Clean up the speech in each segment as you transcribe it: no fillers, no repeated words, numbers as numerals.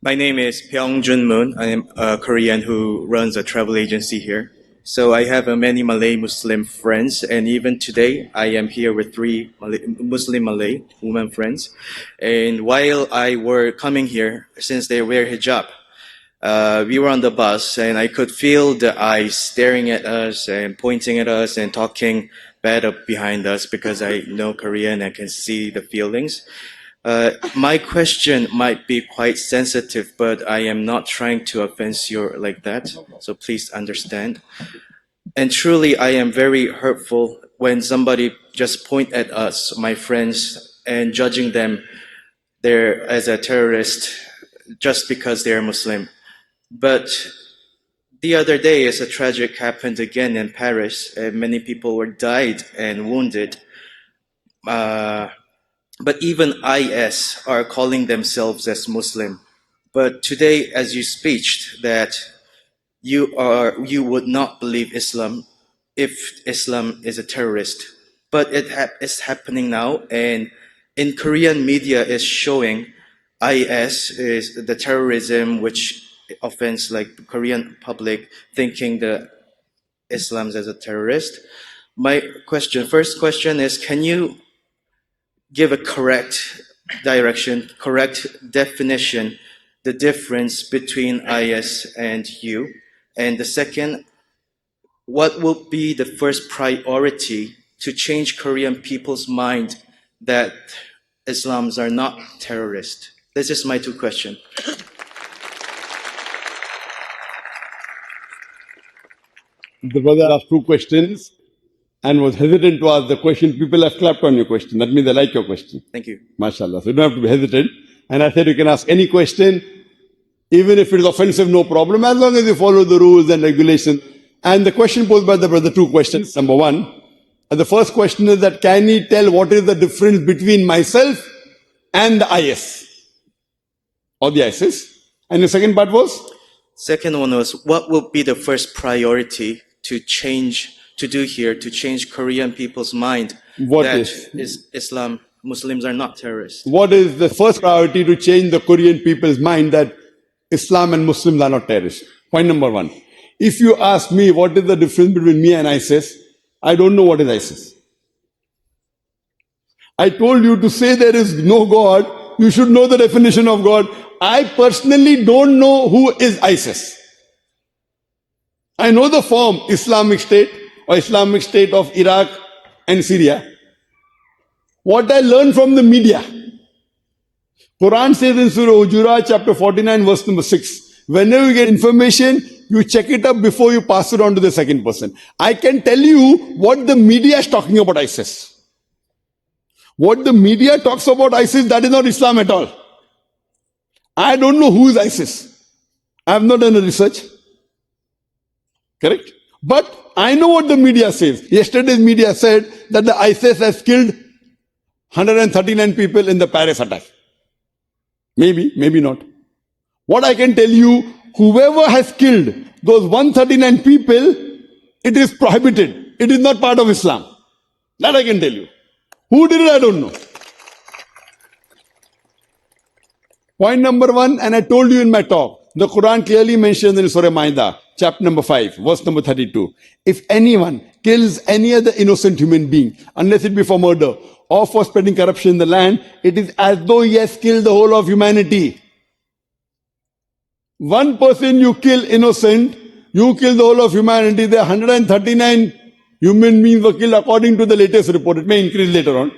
My name is Pyongjun Moon. I am a Korean who runs a travel agency here. So I have many Malay Muslim friends, and even today I am here with three Muslim Malay women friends. And while I were coming here, since they wear hijab, we were on the bus, and I could feel the eyes staring at us and pointing at us and talking bad up behind us because I know Korean and can see the feelings. My question might be quite sensitive, but I am not trying to offend you like that, so please understand. And truly, I am very hurtful when somebody just point at us, my friends, and judging them there as a terrorist just because they are Muslim. But the other day, as a tragic happened again in Paris, and many people were died and wounded. But even IS are calling themselves as Muslim. But today, as you speech, that you would not believe Islam if Islam is a terrorist. But it's happening now, and in Korean media is showing IS is the terrorism which offends like the Korean public thinking that Islam as a terrorist. My first question is, can you give a correct direction, correct definition, the difference between IS and you? And the second, what will be the first priority to change Korean people's mind that Islams are not terrorists? This is my two questions. The brother asked two questions and was hesitant to ask the question. People have clapped on your question. That means they like your question. Thank you. MashaAllah. So you don't have to be hesitant. And I said you can ask any question, even if it is offensive, no problem, as long as you follow the rules and regulations. And the question posed by the brother, two questions. Number one, and the first question is that can he tell what is the difference between myself and the IS or the ISIS? And the second part was? Second one was, what will be the first priority to change Korean people's mind Islam, Muslims are not terrorists? What is the first priority to change the Korean people's mind that Islam and Muslims are not terrorists? Point number one. If you ask me what is the difference between me and ISIS, I don't know what is ISIS. I told you to say there is no God, you should know the definition of God. I personally don't know who is ISIS. I know the form Islamic State or Islamic State of Iraq and Syria. What I learned from the media. Quran says in Surah Hujurat chapter 49 verse number 6, whenever you get information, you check it up before you pass it on to the second person. I can tell you what the media is talking about ISIS. What the media talks about ISIS, that is not Islam at all. I don't know who is ISIS. I have not done a research. Correct? But I know what the media says. Yesterday's media said that the ISIS has killed 139 people in the Paris attack. Maybe, maybe not. What I can tell you, whoever has killed those 139 people, it is prohibited. It is not part of Islam. That I can tell you. Who did it, I don't know. Point number one, and I told you in my talk, the Quran clearly mentions in Surah Ma'idah, chapter number 5, verse number 32. If anyone kills any other innocent human being, unless it be for murder or for spreading corruption in the land, it is as though he has killed the whole of humanity. One person you kill innocent, you kill the whole of humanity. There are 139 human beings were killed according to the latest report. It may increase later on.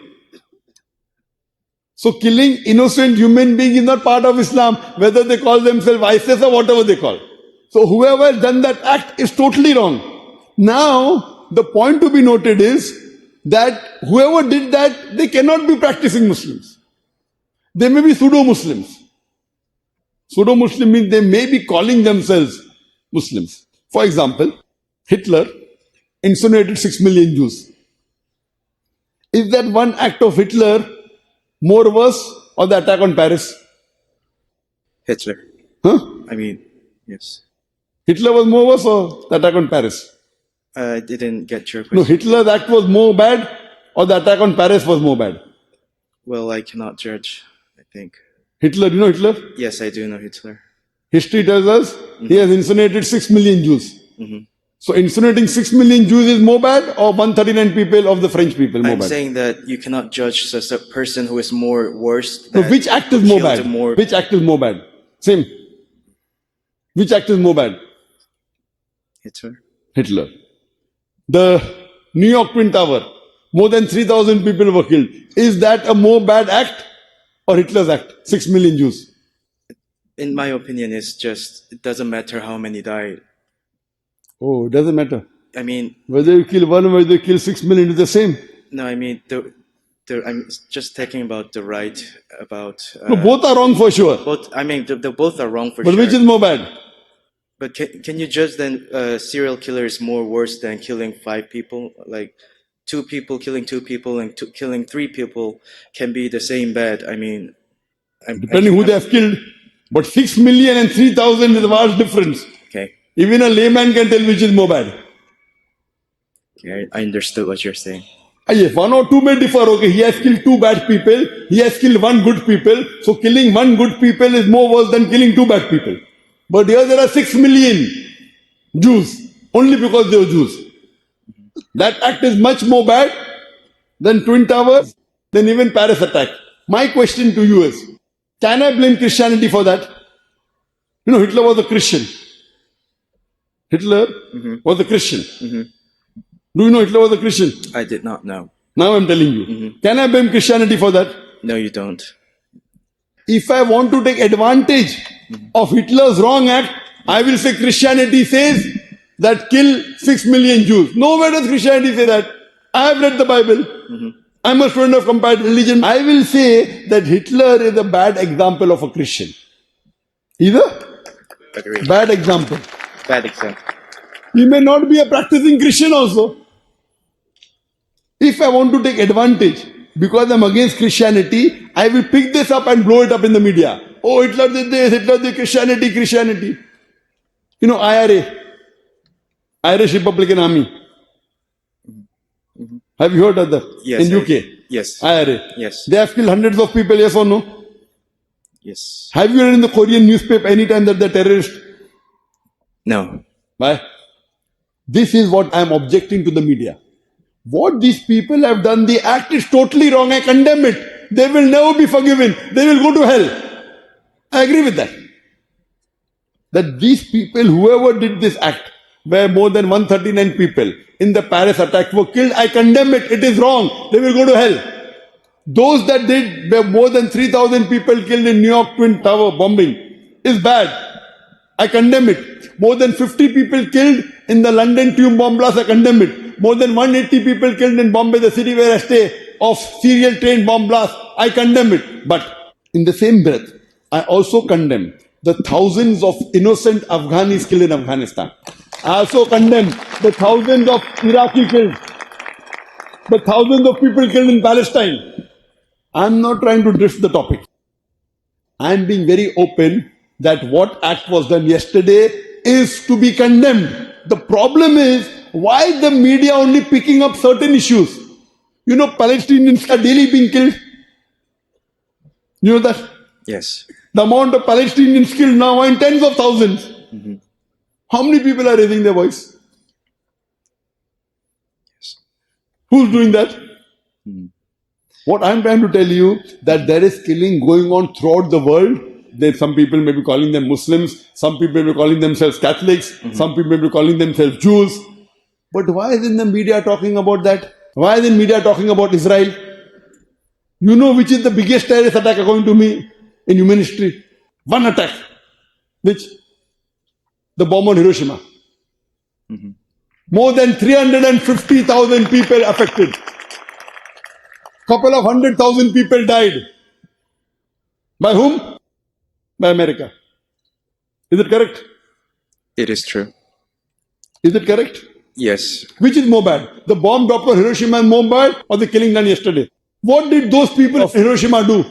So killing innocent human beings is not part of Islam, whether they call themselves ISIS or whatever they call. So whoever has done that act is totally wrong. Now, the point to be noted is that whoever did that, they cannot be practicing Muslims. They may be pseudo-Muslims. Pseudo-Muslim means they may be calling themselves Muslims. For example, Hitler incinerated 6 million Jews. Is that one act of Hitler more worse or the attack on Paris? Hitler. Huh? I mean, yes. Hitler was more worse or the attack on Paris? I didn't get your question. No, Hitler's act was more bad or the attack on Paris was more bad? Well, I cannot judge, I think. Hitler, you know Hitler? Yes, I do know Hitler. History tells us he has incinerated 6 million Jews. Mm-hmm. So incinerating 6 million Jews is more bad, or 139 people of the French people more I'm bad? saying that you cannot judge as a person who is more worse. So That which act who is more killed bad? more. Which act is more bad? Same. Which act is more bad? Hitler. Hitler. The New York Twin Tower, more than 3,000 people were killed. Is that a more bad act or Hitler's act? 6 million Jews. In my opinion, it's just it doesn't matter how many died. Oh, it doesn't matter. I mean, Whether you kill one or whether you kill 6 million, it's the same. no, I mean I'm just talking about the right about. No, both are wrong for sure. Both. I mean, they both are wrong for But sure. which is more bad? But can you judge then serial killer is more worse than killing 5 people? Like 2 people killing 2 people and killing 3 people can be the same bad. I mean, Depending who they have killed. But 6 million and 3,000 is a vast difference. Okay. Even a layman can tell which is more bad. Okay, I understood what you're saying. Yes, 1 or 2 may differ. Okay, he has killed 2 bad people. He has killed 1 good people. So killing 1 good people is more worse than killing 2 bad people. But here there are 6 million Jews only because they were Jews. That act is much more bad than Twin Towers, than even Paris attack. My question to you is, can I blame Christianity for that? You know, Hitler was a Christian. Hitler was a Christian. Do you know Hitler was a Christian? I did not know. Now I'm telling you. Can I blame Christianity for that? No, you don't. If I want to take advantage of Hitler's wrong act, I will say Christianity says that kill 6 million Jews. Nowhere does Christianity say that. I have read the Bible. I'm a student of comparative religion. I will say that Hitler is a bad example of a Christian. Either Agree. bad example. Bad example. He may not be a practicing Christian also. If I want to take advantage because I'm against Christianity, I will pick this up and blow it up in the media. Oh, Hitler did this, Hitler did Christianity, Christianity. You know, Irish Republican Army. Have you heard of that? Yes. In UK? Yes. IRA. Yes. They have killed hundreds of people, yes or no? Yes. Have you read in the Korean newspaper anytime that they're terrorists? No. Why? This is what I am objecting to the media. What these people have done, the act is totally wrong. I condemn it. They will never be forgiven. They will go to hell. I agree with that. That these people, whoever did this act, where more than 139 people in the Paris attack were killed, I condemn it. It is wrong. They will go to hell. Those that did, where more than 3,000 people killed in New York Twin Tower bombing, is bad. I condemn it. More than 50 people killed in the London tube bomb blast, I condemn it. More than 180 people killed in Bombay, the city where I stay, of serial train bomb blast, I condemn it. But in the same breath, I also condemn the thousands of innocent Afghanis killed in Afghanistan. I also condemn the thousands of Iraqi killed, the thousands of people killed in Palestine. I'm not trying to drift the topic. I'm being very open that what act was done yesterday is to be condemned. The problem is, why the media only picking up certain issues? You know, Palestinians are daily being killed. You know that? Yes. The amount of Palestinians killed now are in tens of thousands. How many people are raising their voice? Yes. Who's doing that? What I'm trying to tell you, that there is killing going on throughout the world. There, some people may be calling them Muslims, some people may be calling themselves Catholics, some people may be calling themselves Jews. But why isn't the media talking about that? Why isn't media talking about Israel? You know which is the biggest terrorist attack according to me in human history? One attack. Which? The bomb on Hiroshima. More than 350,000 people affected. Couple of 100,000 people died. By whom? By America. Is it correct? It is true. Is it correct? Yes. Which is more bad? The bomb dropped on Hiroshima is more bad, or the killing done yesterday? What did those people of Hiroshima do?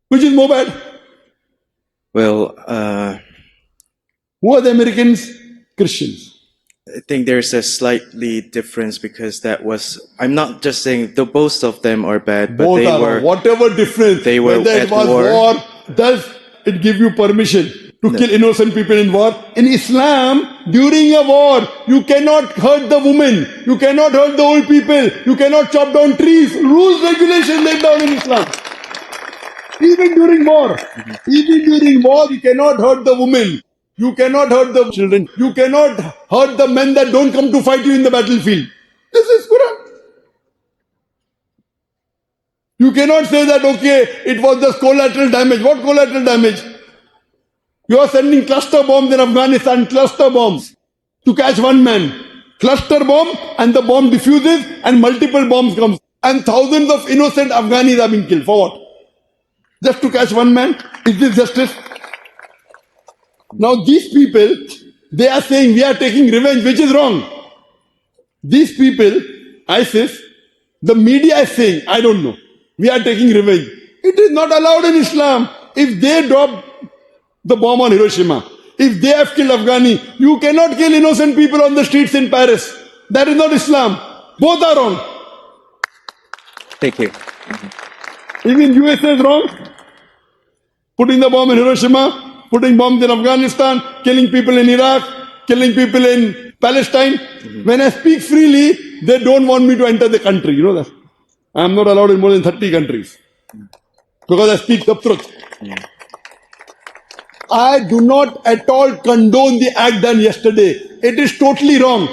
Which is more bad? Well, Who are the Americans? Christians. I think there's a slightly difference because that was. I'm not just saying the both of them are bad, but Both they are were. wrong. Whatever difference, they were whether it at was war. war, does it give you permission to kill innocent people in war? In Islam, during a war, you cannot hurt the women, you cannot hurt the old people, you cannot chop down trees. Rules, regulations laid down in Islam. Even during war, you cannot hurt the women. You cannot hurt the children. You cannot hurt the men that don't come to fight you in the battlefield. This is Quran. You cannot say that, okay, it was just collateral damage. What collateral damage? You are sending cluster bombs in Afghanistan, cluster bombs, to catch one man. Cluster bomb, and the bomb diffuses and multiple bombs come. And thousands of innocent Afghanis have been killed. For what? Just to catch one man? Is this justice? Now these people, they are saying we are taking revenge, which is wrong. These people, ISIS, the media is saying, I don't know, we are taking revenge. It is not allowed in Islam. If they drop the bomb on Hiroshima, if they have killed Afghani, you cannot kill innocent people on the streets in Paris. That is not Islam. Both are wrong. Thank you. Even USA is wrong. Putting the bomb in Hiroshima, putting bombs in Afghanistan, killing people in Iraq, killing people in Palestine. When I speak freely, they don't want me to enter the country. You know that? I am not allowed in more than 30 countries. Because I speak the truth. I do not at all condone the act done yesterday. It is totally wrong.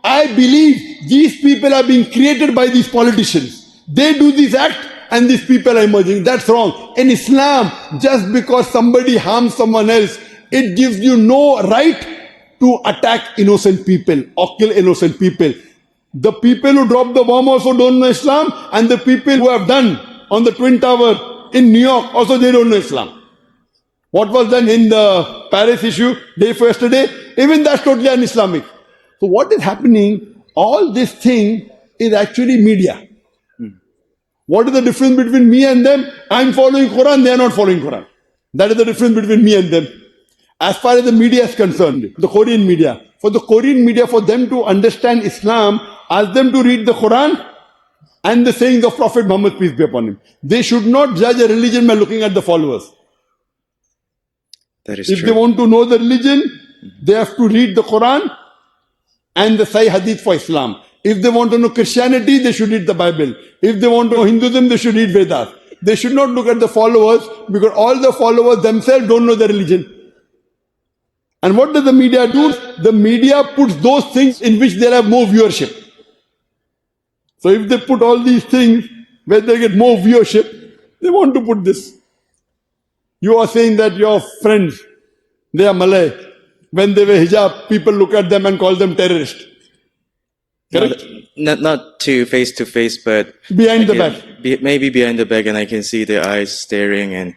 I believe these people are being created by these politicians. They do this act and these people are emerging. That's wrong. In Islam, just because somebody harms someone else, it gives you no right to attack innocent people or kill innocent people. The people who dropped the bomb also don't know Islam, and the people who have done on the Twin Tower in New York also they don't know Islam. What was done in the Paris issue day for yesterday, even that's totally un-Islamic. So what is happening, all this thing is actually media. What is the difference between me and them? I'm following Quran, they are not following Quran. That is the difference between me and them. As far as the media is concerned, the Korean media, for the Korean media, for them to understand Islam, ask them to read the Quran and the sayings of Prophet Muhammad, peace be upon him. They should not judge a religion by looking at the followers. That is If true. they want to know the religion, they have to read the Quran and the Sahih Hadith for Islam. If they want to know Christianity, they should read the Bible. If they want to know Hinduism, they should read Vedas. They should not look at the followers, because all the followers themselves don't know the religion. And what does the media do? The media puts those things in which they have more viewership. So if they put all these things where they get more viewership, they want to put this. You are saying that your friends, they are Malay. When they wear hijab, people look at them and call them terrorists. Correct? Not to face, but Behind the back. Maybe behind the back, and I can see their eyes staring and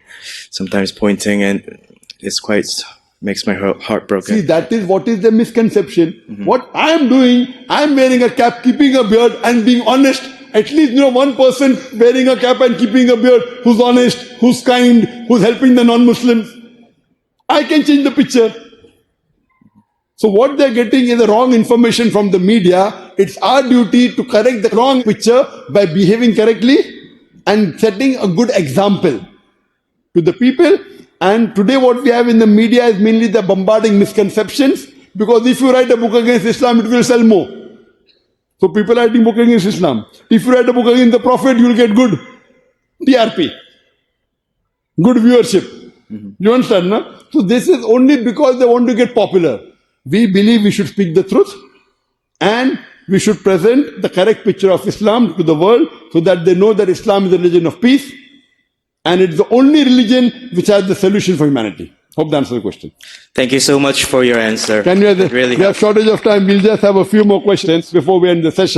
sometimes pointing, and it's quite makes my heart broken. See, that is what is the misconception. What I am doing, I am wearing a cap, keeping a beard and being honest. At least one person wearing a cap and keeping a beard who's honest, who's kind, who's helping the non-Muslims. I can change the picture. So what they're getting is the wrong information from the media. It's our duty to correct the wrong picture by behaving correctly and setting a good example to the people. And today what we have in the media is mainly the bombarding misconceptions, because if you write a book against Islam, it will sell more. So people are writing book against Islam. If you write a book against the Prophet, you will get good TRP, good viewership. You understand, no? So this is only because they want to get popular. We believe we should speak the truth and we should present the correct picture of Islam to the world so that they know that Islam is a religion of peace and it's the only religion which has the solution for humanity. Hope that answers the question. Thank you so much for your answer. Can we have, It really we have shortage of time. We'll just have a few more questions before we end the session.